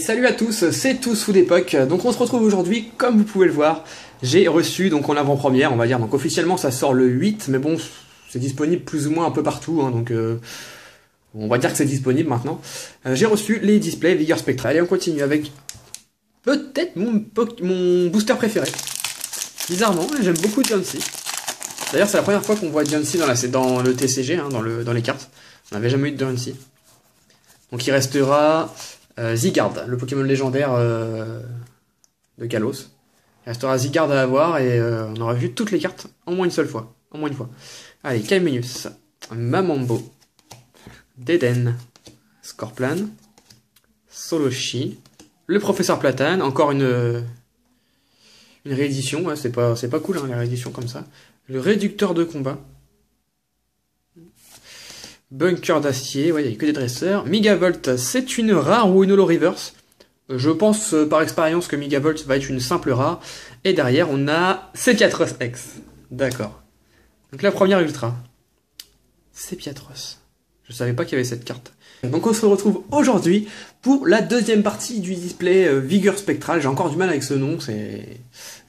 Salut à tous, c'est Tous Food Epoch. Donc on se retrouve aujourd'hui, comme vous pouvez le voir, j'ai reçu donc en avant-première, on va dire. Donc officiellement ça sort le 8, mais bon, c'est disponible plus ou moins un peu partout, hein, donc on va dire que c'est disponible maintenant. J'ai reçu les displays Vigor Spectral et on continue avec peut-être mon booster préféré. Bizarrement, j'aime beaucoup Jancy. D'ailleurs c'est la première fois qu'on voit Jancy dans le TCG, hein, dans les cartes. On n'avait jamais eu de Jancy. Donc il restera Zygarde, le Pokémon légendaire de Kalos. Il restera Zygarde à avoir et on aura vu toutes les cartes en moins une seule fois. En moins une fois. Allez, Caimenius, Mamambo, Deden, Scorplan, Soloshi, le Professeur Platane, encore une réédition, ouais, c'est pas cool hein, la réédition comme ça. Le Réducteur de combat. Bunker d'acier, ouais, il n'y a que des dresseurs. Megavolt, c'est une rare ou une holo reverse. Je pense par expérience que Megavolt va être une simple rare. Et derrière, on a Sepiatros-X. D'accord. Donc la première ultra. Sepiatros. Je savais pas qu'il y avait cette carte. Donc on se retrouve aujourd'hui pour la deuxième partie du display Vigor Spectral. J'ai encore du mal avec ce nom,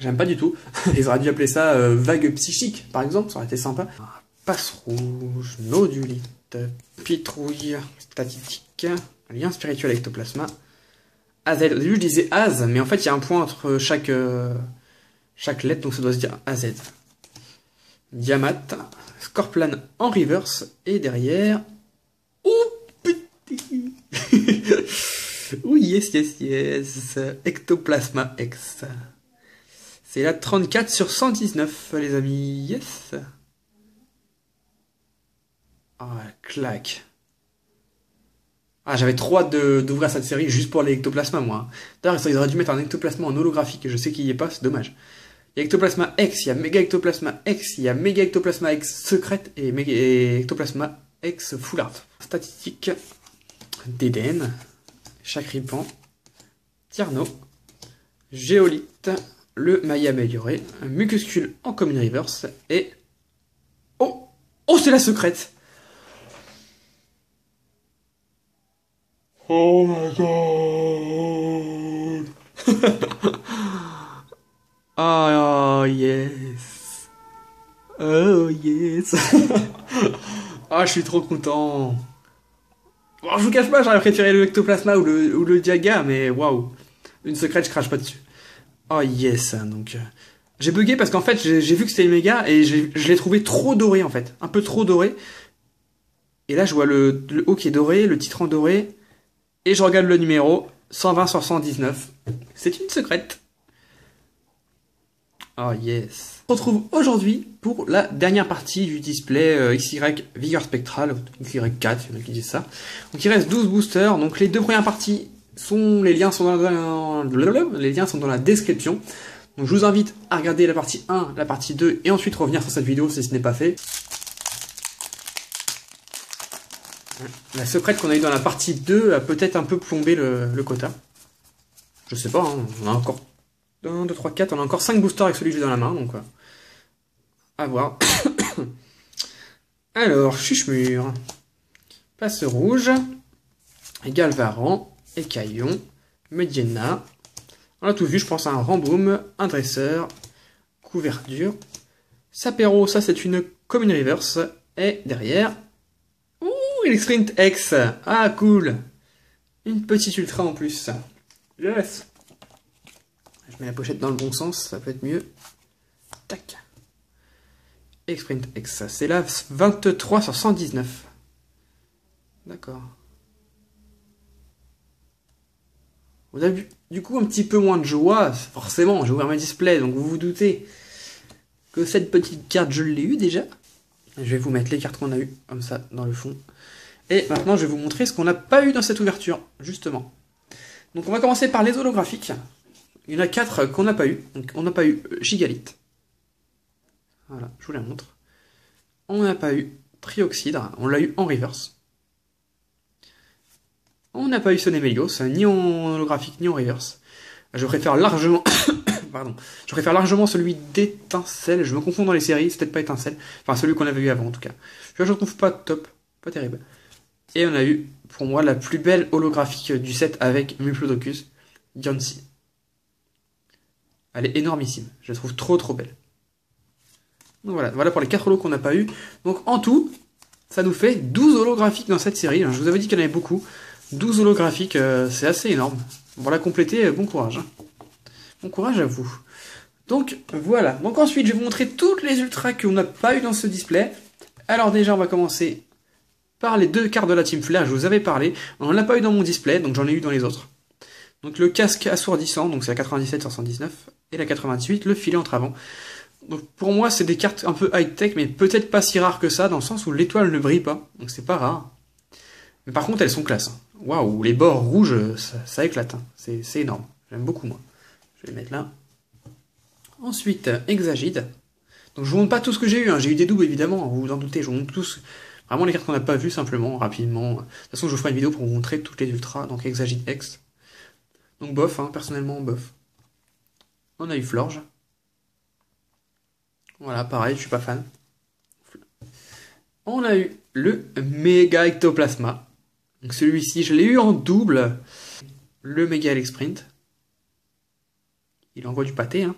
j'aime pas du tout. Ils auraient dû appeler ça Vague Psychique, par exemple, ça aurait été sympa. Passe rouge, nodulite, pitrouille, statique, lien spirituel ectoplasma, AZ. Au début je disais Az, mais en fait il y a un point entre chaque lettre, donc ça doit se dire AZ. Diamat, Scorplan en reverse, et derrière... Oh petit oui, yes, Ectoplasma X. C'est la 34 sur 119, les amis, yes. Ah, claque. Ah, j'avais trop hâte d'ouvrir cette série juste pour les ectoplasmas, moi. D'ailleurs, ils auraient dû mettre un ectoplasma en holographique, je sais qu'il y est pas, c'est dommage. Il y a Ectoplasma X, il y a Méga Ectoplasma X, il y a Méga Ectoplasma X secrète et Ectoplasma X full art. Statistique, Deden, Chakripan, Tierno, Géolite, le Maya amélioré, Mucuscule en common reverse et... Oh, c'est la secrète. Oh my god. Oh yes. Oh yes. Ah, je suis trop content. Bon, je vous cache pas, j'aurais préféré le Ectoplasma ou le Diaga, mais waouh. Une secrète, je crache pas dessus. Oh yes, donc... j'ai bugué parce qu'en fait, j'ai vu que c'était méga et je l'ai trouvé trop doré en fait. Un peu trop doré. Et là, je vois le haut qui est doré, le titre en doré. Et je regarde le numéro, 120 sur 119. C'est une secrète. Oh yes. On se retrouve aujourd'hui pour la dernière partie du display XY Vigor Spectral, XY4, il y en a qui disent ça. Donc il reste 12 boosters, donc les deux premières parties, les liens sont dans la description. Donc je vous invite à regarder la partie 1, la partie 2, et ensuite revenir sur cette vidéo si ce n'est pas fait. La secrète qu'on a eu dans la partie 2 a peut-être un peu plombé le quota. Je sais pas, hein, on a encore 1, 2, 3, 4, on a encore 5 boosters avec celui que j'ai dans la main, donc à voir. Alors, Chuchemur, Passe Rouge, Galvaran, Écaillon, Mediena. On a tout vu, je pense à un Ramboum, un Dresseur, Couverture, Sapero, ça c'est une Common Reverse, et derrière... Sprint X. Ah, cool. Une petite ultra en plus. Yes. Je mets la pochette dans le bon sens, ça peut être mieux. Tac. Sprint X. C'est la 23 sur 119. D'accord. Vous avez du coup un petit peu moins de joie. Forcément, j'ai ouvert ma display, donc vous vous doutez que cette petite carte, je l'ai eu déjà. Je vais vous mettre les cartes qu'on a eues, comme ça, dans le fond. Et maintenant, je vais vous montrer ce qu'on n'a pas eu dans cette ouverture, justement. Donc, on va commencer par les holographiques. Il y en a 4 qu'on n'a pas eu. Donc, on n'a pas eu Gigalite. Voilà, je vous la montre. On n'a pas eu Trioxydre. On l'a eu en reverse. On n'a pas eu Sonemelios, ni en holographique, ni en reverse. Je préfère largement... Pardon. Je préfère largement celui d'Étincelle. Je me confonds dans les séries, c'est peut-être pas Étincelle. Enfin, celui qu'on avait eu avant, en tout cas. Je ne trouve pas top. Pas terrible. Et on a eu, pour moi, la plus belle holographique du set avec Muplodocus, Yancy. Elle est énormissime. Je la trouve trop belle. Donc voilà pour les 4 holos qu'on n'a pas eu. Donc en tout, ça nous fait 12 holographiques dans cette série. Je vous avais dit qu'il y en avait beaucoup. 12 holographiques, c'est assez énorme. Pour la compléter, bon courage. Bon courage à vous. Donc voilà. Donc ensuite, je vais vous montrer toutes les ultras qu'on n'a pas eu dans ce display. Alors déjà, on va commencer par les 2 cartes de la Team Flare. Je vous avais parlé. On n'en a pas eu dans mon display, donc j'en ai eu dans les autres. Donc le casque assourdissant, donc c'est la 97 sur 119, et la 98, le filet entre avant. Donc pour moi, c'est des cartes un peu high-tech, mais peut-être pas si rares que ça, dans le sens où l'étoile ne brille pas, donc c'est pas rare. Mais par contre, elles sont classe. Waouh, les bords rouges, ça éclate. Hein. C'est énorme. J'aime beaucoup, moi. Je vais les mettre là. Ensuite, Exagide. Donc je vous montre pas tout ce que j'ai eu. Hein. J'ai eu des doubles, évidemment, vous vous en doutez. Je vous montre tous. Vraiment les cartes qu'on n'a pas vues, simplement, rapidement. De toute façon, je vous ferai une vidéo pour vous montrer toutes les ultras. Donc Exagide X. Donc bof, hein, personnellement, bof. On a eu Florge. Voilà, pareil, je suis pas fan. On a eu le Méga Ectoplasma. Donc celui-ci, je l'ai eu en double. Le Méga Alex Sprint. Il envoie du pâté. Hein.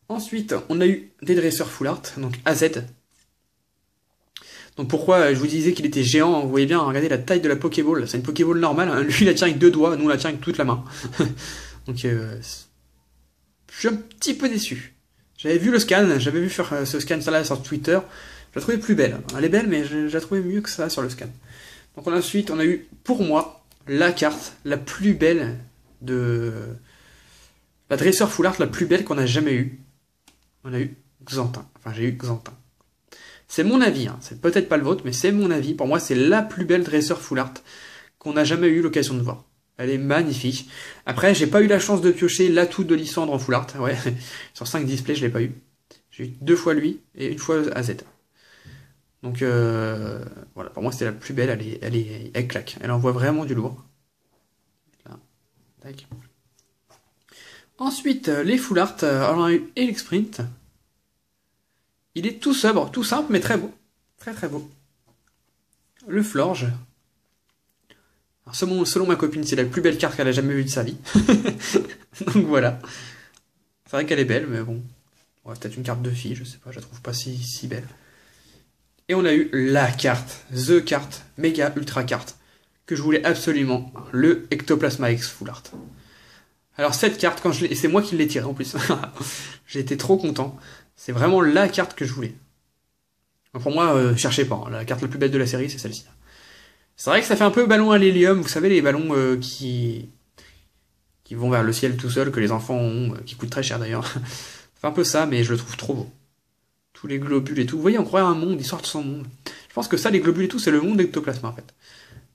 Ensuite, on a eu des dresseurs full art, donc AZ. Donc pourquoi je vous disais qu'il était géant, vous voyez bien, regardez la taille de la Pokéball. C'est une Pokéball normale, hein. Lui il la tient avec 2 doigts, nous on la tient avec toute la main. Donc je suis un petit peu déçu. J'avais vu le scan, j'avais vu faire ce scan là sur Twitter. Je la trouvais plus belle. Elle est belle, mais je la trouvais mieux que ça sur le scan. Donc ensuite, on a eu, pour moi, la carte la plus belle de... La dresseur full art la plus belle qu'on a jamais eue. On a eu Xantin. Enfin, j'ai eu Xantin. C'est mon avis, hein. C'est peut-être pas le vôtre, mais c'est mon avis. Pour moi, c'est la plus belle dresseur full art qu'on a jamais eu l'occasion de voir. Elle est magnifique. Après, j'ai pas eu la chance de piocher l'atout de Lysandre en full art. Ouais, sur 5 displays, je l'ai pas eu. J'ai eu 2 fois lui et 1 fois AZ. Donc voilà, pour moi c'était la plus belle. Elle claque. Elle envoie vraiment du lourd. Là. Tac. Ensuite, les full art. On a eu Alex Sprint. Il est tout sobre, tout simple, mais très beau. Très beau. Le Florge. Alors, selon ma copine, c'est la plus belle carte qu'elle a jamais vue de sa vie. Donc voilà. C'est vrai qu'elle est belle, mais bon. Ouais, peut-être une carte de fille, je sais pas, je la trouve pas si belle. Et on a eu la carte, The carte, méga ultra carte, que je voulais absolument, le Ectoplasma X Full Art. Alors cette carte, quand et c'est moi qui l'ai tirée en plus. J'ai été trop content. C'est vraiment la carte que je voulais. Pour moi, cherchez pas. Hein. La carte la plus belle de la série, c'est celle-ci. C'est vrai que ça fait un peu ballon à l'hélium. Vous savez, les ballons qui vont vers le ciel tout seuls, que les enfants ont, qui coûtent très cher d'ailleurs. Ça fait un peu ça, mais je le trouve trop beau. Tous les globules et tout. Vous voyez, on croirait un monde, ils sortent de son monde. Je pense que ça, les globules et tout, c'est le monde d'Ectoplasma en fait.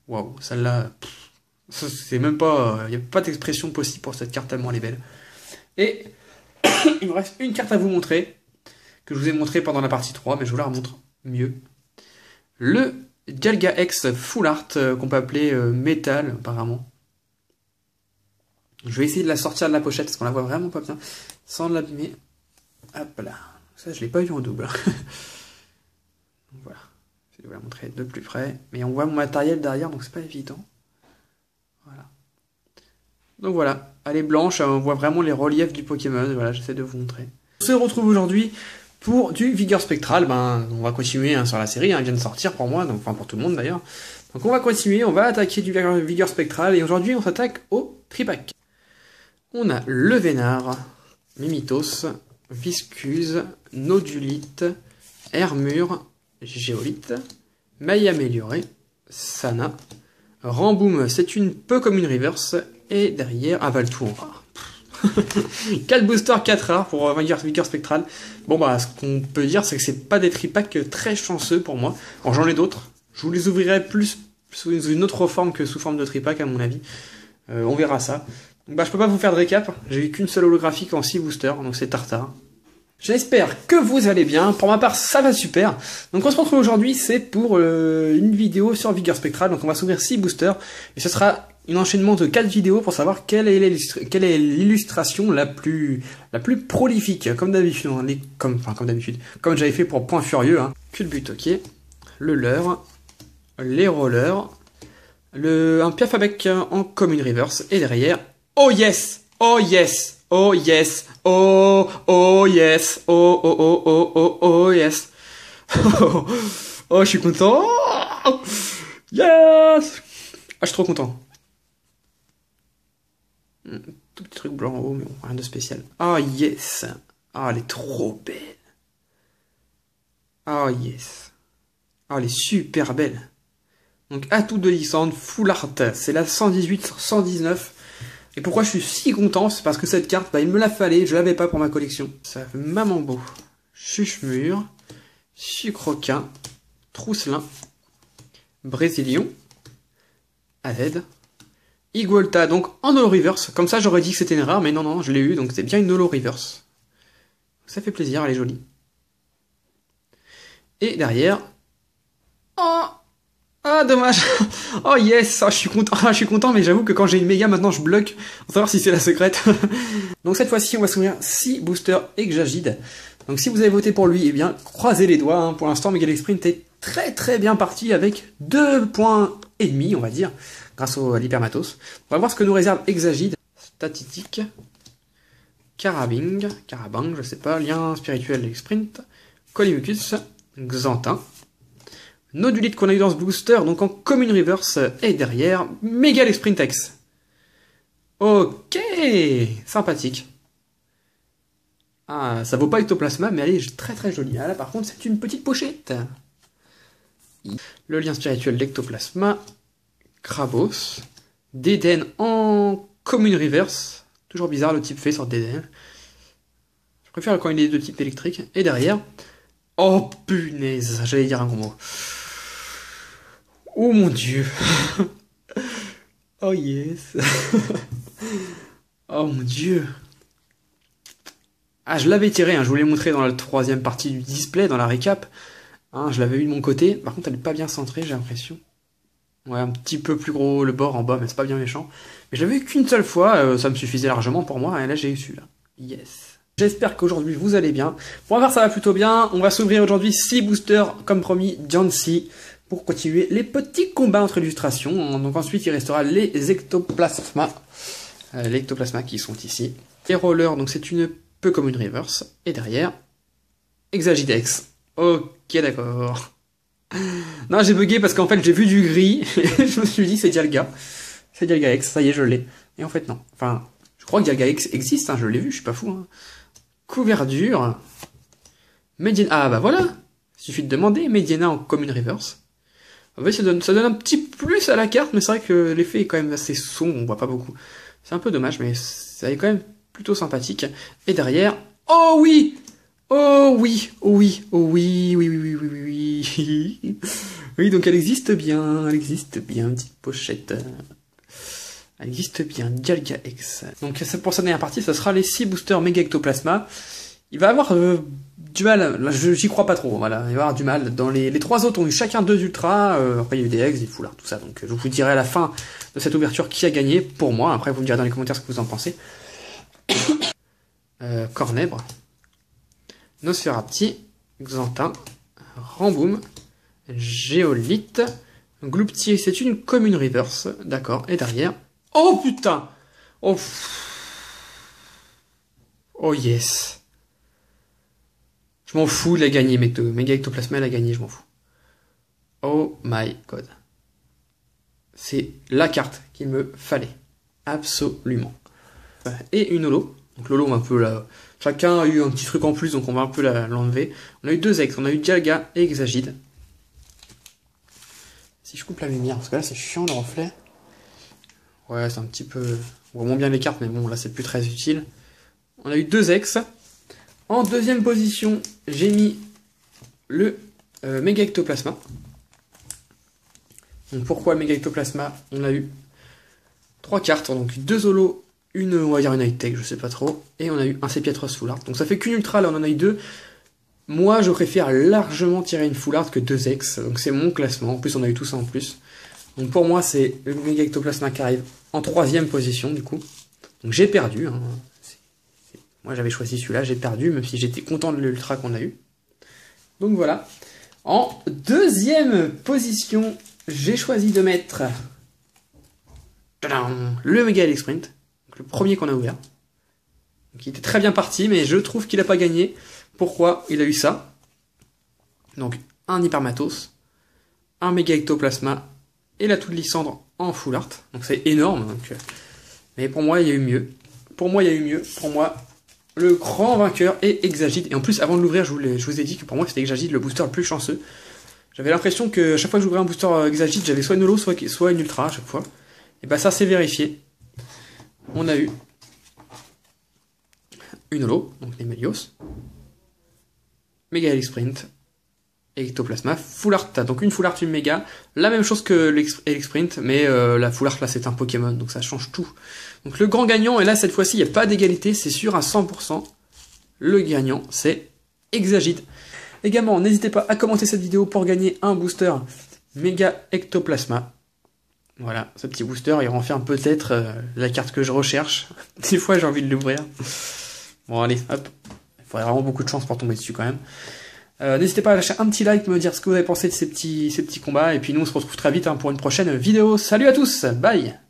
Waouh, celle-là, c'est même pas... Il n'y a pas d'expression possible pour cette carte tellement elle est belle. Et il me reste une carte à vous montrer, que je vous ai montré pendant la partie 3, mais je vous la remontre mieux. Le Dialga X Full Art, qu'on peut appeler Métal, apparemment. Je vais essayer de la sortir de la pochette, parce qu'on la voit vraiment pas bien, sans l'abîmer. Hop là. Ça, je l'ai pas eu en double. Donc voilà. Je vais vous la montrer de plus près. Mais on voit mon matériel derrière, donc c'est pas évident. Voilà. Donc voilà. Elle est blanche, on voit vraiment les reliefs du Pokémon. Voilà, j'essaie de vous montrer. On se retrouve aujourd'hui pour du Vigueur Spectral. Ben, on va continuer sur la série. Elle vient de sortir pour moi, donc, enfin pour tout le monde d'ailleurs. Donc on va continuer, on va attaquer du Vigueur Spectral. Et aujourd'hui, on s'attaque au tripack. On a le Vénard, Mimitos, Viscuse, Nodulite, Hermure, Géolite, Maille améliorée, Sana, Ramboom, c'est une peu comme une reverse, et derrière, avale tout en rare. 4 boosters, 4 rares pour Vigueur Spectral. Bon bah, ce qu'on peut dire, c'est que c'est pas des tripacks très chanceux pour moi. Alors j'en ai d'autres, je vous les ouvrirai plus sous une autre forme que sous forme de tripack à mon avis. On verra ça. Donc bah, je peux pas vous faire de récap, j'ai eu qu'une seule holographique en 6 boosters, donc c'est Tartare. J'espère que vous allez bien, pour ma part ça va super. Donc on se retrouve aujourd'hui, c'est pour une vidéo sur Vigueur Spectral, donc on va s'ouvrir 6 boosters, et ce sera un enchaînement de 4 vidéos pour savoir quelle est l'illustration la plus prolifique, comme d'habitude, comme d'habitude, comme j'avais fait pour Point Furieux, hein. Culbute, ok, le leurre, les rollers, un Piaf avec en commune reverse, et derrière, oh yes, oh yes, oh yes, oh, oh yes, oh, oh, oh, oh, oh, oh yes. Oh, je suis content. Yes. Ah, je suis trop content. Tout petit truc blanc en haut, mais bon, rien de spécial. Oh yes. Ah, elle est trop belle. Oh yes. Oh, elle est super belle. Donc, atout de licence, full art. C'est la 118 sur 119. Et pourquoi je suis si content? C'est parce que cette carte, bah, il me la fallait. Je l'avais pas pour ma collection. Ça fait maman beau. Chuchemur. Sucroquin. Trousselin. Brésilien. Aved. Igualta, donc en holo reverse. Comme ça, j'aurais dit que c'était une rare, mais non, non, je l'ai eu, donc c'est bien une holo reverse. Ça fait plaisir, elle est jolie. Et derrière... Oh, ah, dommage. Oh yes, oh, je suis content, mais j'avoue que quand j'ai une méga, maintenant je bloque pour savoir si c'est la secrète. Donc cette fois-ci, on va s'ouvrir 6 boosters Exagide. Donc si vous avez voté pour lui, eh bien, croisez les doigts. Hein. Pour l'instant, Mega Sprint est très bien parti avec 2,5 points, on va dire, grâce à l'hypermatos. On va voir ce que nous réserve Exagide. Statistique. Carabang, je sais pas, lien spirituel Sprint. Colimucus, Xantin. Nodulite qu'on a eu dans ce booster, donc en commune reverse, et derrière, Mega Sprint X. Ok, sympathique. Ah, ça vaut pas Ectoplasma, mais elle est très jolie. Ah, là, par contre, c'est une petite pochette. Le lien spirituel d'Ectoplasma. Krabos. Déden en commune reverse. Toujours bizarre le type fait sur Déden. Je préfère quand il est de type électrique. Et derrière... Oh punaise, j'allais dire un gros mot. Oh mon dieu. Oh yes. Oh mon dieu. Ah, je l'avais tiré, hein, je vous l'ai montré dans la 3e partie du display, dans la récap. Hein, je l'avais eu de mon côté. Par contre, elle n'est pas bien centrée, j'ai l'impression. Ouais, un petit peu plus gros le bord en bas, mais c'est pas bien méchant. Mais je l'avais eu qu'une seule fois, ça me suffisait largement pour moi, et là j'ai eu celui-là. Yes. J'espère qu'aujourd'hui vous allez bien. Pour ma part, ça va plutôt bien. On va s'ouvrir aujourd'hui 6 boosters, comme promis, Jancy, pour continuer les petits combats entre illustrations. Donc ensuite, il restera les ectoplasmas. Les ectoplasmas qui sont ici. Les rollers, donc c'est une peu comme une reverse. Et derrière, Exagidex. Ok, d'accord. Non, j'ai bugué parce qu'en fait, j'ai vu du gris. Et je me suis dit, c'est Dialga. C'est Dialga X, ça y est, je l'ai. Et en fait, non. Enfin, je crois que Dialga X existe, hein, je l'ai vu, je suis pas fou. Hein. Couverture. Mediana. Ah bah voilà. Il suffit de demander. Mediana en commune reverse. En fait, ça donne un petit plus à la carte, mais c'est vrai que l'effet est quand même assez sombre, on voit pas beaucoup. C'est un peu dommage, mais ça est quand même plutôt sympathique. Et derrière... Oh oui! Oh oui! Oh oui! Oh oui! Oui, oui, oui, oui, oui, oui. Oui, donc elle existe bien, une petite pochette. Elle existe bien, Dialga X. Donc pour sa dernière partie, ce sera les 6 boosters Mega Ectoplasma. Il va avoir du mal, là j'y crois pas trop, voilà, il va avoir du mal. Dans les 3 autres ont eu chacun 2 ultras, après il y a eu des eggs, des foulards, tout ça. Donc je vous dirai à la fin de cette ouverture qui a gagné pour moi. Après vous me direz dans les commentaires ce que vous en pensez. Cornèbre, Nosferapti, Xantin, Ramboum, Géolite, Glouptier, c'est une commune reverse, d'accord, et derrière... Oh putain! Oh, oh yes! Je m'en fous, il a gagné, Mega Ectoplasma, elle a gagné, je m'en fous. Oh my god. C'est la carte qu'il me fallait. Absolument. Et une holo. Donc l'holo, on va un peu la... Chacun a eu un petit truc en plus, donc on va un peu l'enlever. On a eu 2 ex, on a eu Dialga et Exagide. Si je coupe la lumière, parce que là c'est chiant le reflet. Ouais, c'est un petit peu... On voit moins bien les cartes, mais bon, là c'est plus très utile. On a eu 2 ex. En 2e position, j'ai mis le Mega Ectoplasma. Donc pourquoi le Mega Ectoplasma? On a eu 3 cartes, donc 2 holos, on va dire une high-tech, je sais pas trop, et on a eu un Sepiatros Full Art. Donc ça fait qu'une ultra, là on en a eu 2. Moi je préfère largement tirer une Full Art que 2 ex, donc c'est mon classement. En plus on a eu tout ça en plus. Donc pour moi c'est le Mega Ectoplasma qui arrive en 3e position du coup. Donc j'ai perdu, hein. Moi j'avais choisi celui-là, j'ai perdu, même si j'étais content de l'ultra qu'on a eu. Donc voilà. En 2e position, j'ai choisi de mettre le Mega Sprint, le premier qu'on a ouvert. Donc, il était très bien parti, mais je trouve qu'il n'a pas gagné. Pourquoi? Il a eu ça. Donc un Hypermatos, un Mega Ectoplasma et la Toux de Lysandre en full art. Donc c'est énorme. Donc, mais pour moi, il y a eu mieux. Pour moi, le grand vainqueur est Exagite. Et en plus, avant de l'ouvrir, je vous ai dit que pour moi, c'était Exagite le booster le plus chanceux. J'avais l'impression que chaque fois que j'ouvrais un booster Exagite, j'avais soit une holo, soit une ultra à chaque fois. Et bah ça, c'est vérifié. On a eu une holo, donc les Melios, Mega Sprint, Ectoplasma, Full Art. Donc une Full Art, une Mega. La même chose que l'Elixprint, mais la Full Art là c'est un Pokémon, donc ça change tout. Donc le grand gagnant, et là cette fois-ci il n'y a pas d'égalité, c'est sûr à 100%. Le gagnant c'est Exagite. Également, n'hésitez pas à commenter cette vidéo pour gagner un booster Mega Ectoplasma. Voilà, ce petit booster, il renferme peut-être la carte que je recherche. Des fois j'ai envie de l'ouvrir. Bon allez, hop. Il faudrait vraiment beaucoup de chance pour tomber dessus quand même. N'hésitez pas à lâcher un petit like, me dire ce que vous avez pensé de ces petits combats. Et puis nous on se retrouve très vite pour une prochaine vidéo. Salut à tous, bye!